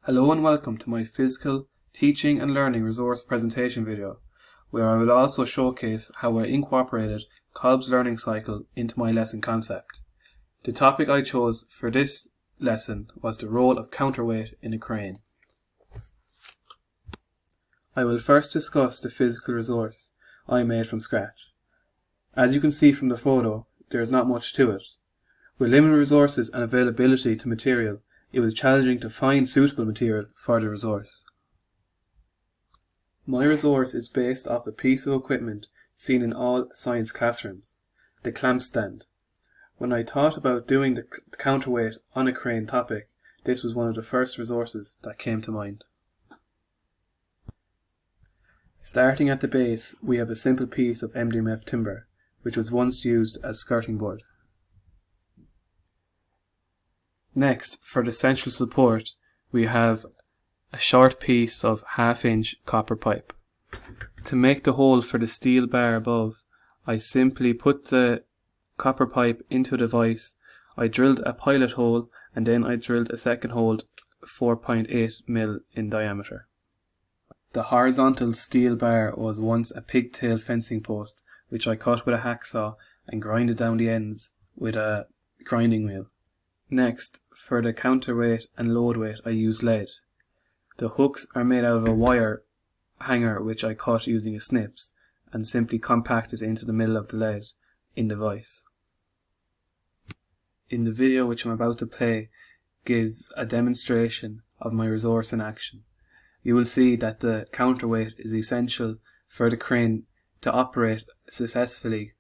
Hello and welcome to my physical teaching and learning resource presentation video, where I will also showcase how I incorporated Kolb's learning cycle into my lesson concept. The topic I chose for this lesson was the role of counterweight in a crane. I will first discuss the physical resource I made from scratch. As you can see from the photo, there is not much to it. With limited resources and availability to material, it was challenging to find suitable material for the resource. My resource is based off a piece of equipment seen in all science classrooms, the clamp stand. When I thought about doing the counterweight on a crane topic, this was one of the first resources that came to mind. Starting at the base, we have a simple piece of MDMF timber, which was once used as skirting board. Next, for the central support, we have a short piece of 1/2-inch copper pipe. To make the hole for the steel bar above, I simply put the copper pipe into the vise. I drilled a pilot hole and then I drilled a second hole 4.8 mm in diameter. The horizontal steel bar was once a pigtail fencing post, which I cut with a hacksaw and grinded down the ends with a grinding wheel. Next, for the counterweight and load weight, I used lead. The hooks are made out of a wire hanger which I cut using a snips and simply compacted into the middle of the lead in the vise. In the video which I'm about to play gives a demonstration of my resource in action. You will see that the counterweight is essential for the crane to operate successfully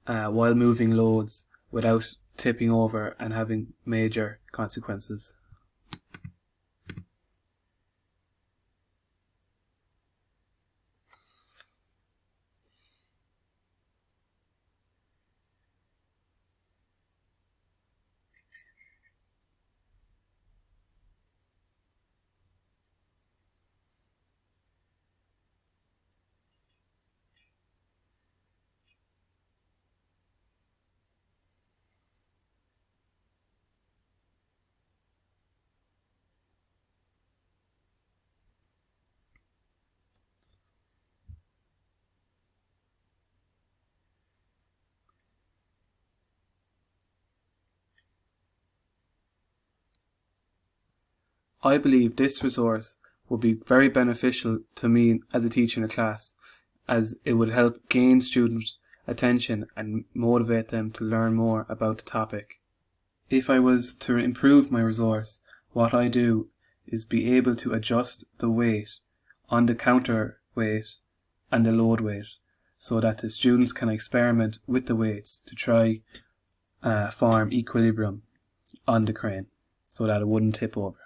while moving loads without tipping over and having major consequences. I believe this resource would be very beneficial to me as a teacher in a class, as it would help gain students' attention and motivate them to learn more about the topic. If I was to improve my resource, what I do is be able to adjust the weight on the counterweight and the load weight so that the students can experiment with the weights to try form equilibrium on the crane so that it wouldn't tip over.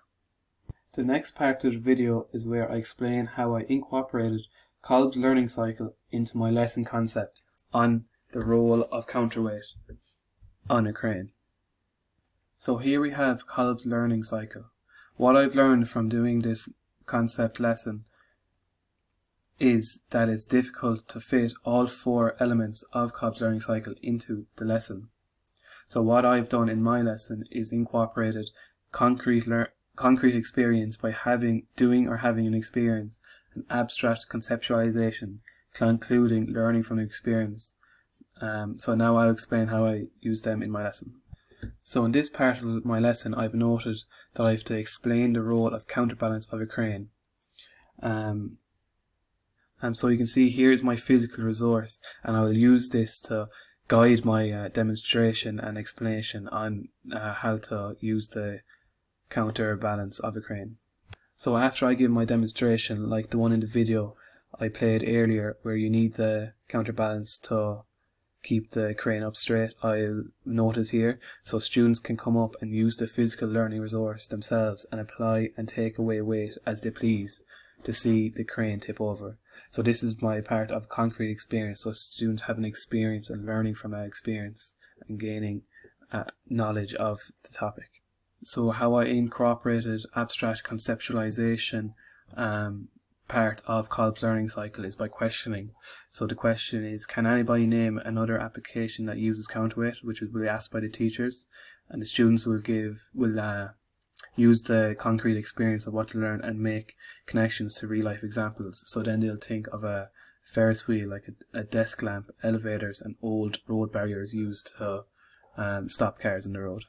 The next part of the video is where I explain how I incorporated Kolb's learning cycle into my lesson concept on the role of counterweight on a crane. So here we have Kolb's learning cycle. What I've learned from doing this concept lesson is that it's difficult to fit all 4 elements of Kolb's learning cycle into the lesson. So what I've done in my lesson is incorporated concrete experience by having an experience, an abstract conceptualization, concluding learning from experience. So now I'll explain how I use them in my lesson. So in this part of my lesson, I've noted that I have to explain the role of counterbalance of a crane. So you can see here's my physical resource, and I will use this to guide my demonstration and explanation on how to use the counterbalance of a crane. So after I give my demonstration, like the one in the video I played earlier where you need the counterbalance to keep the crane up straight, I'll note it here so students can come up and use the physical learning resource themselves and apply and take away weight as they please to see the crane tip over. So this is my part of concrete experience, so students have an experience and learning from that experience and gaining knowledge of the topic. So how I incorporated abstract conceptualization part of Kolb's learning cycle is by questioning. So the question is, can anybody name another application that uses counterweight, which will be asked by the teachers, and the students will use the concrete experience of what to learn and make connections to real life examples. So then they'll think of a Ferris wheel, like a desk lamp, elevators, and old road barriers used to stop cars in the road.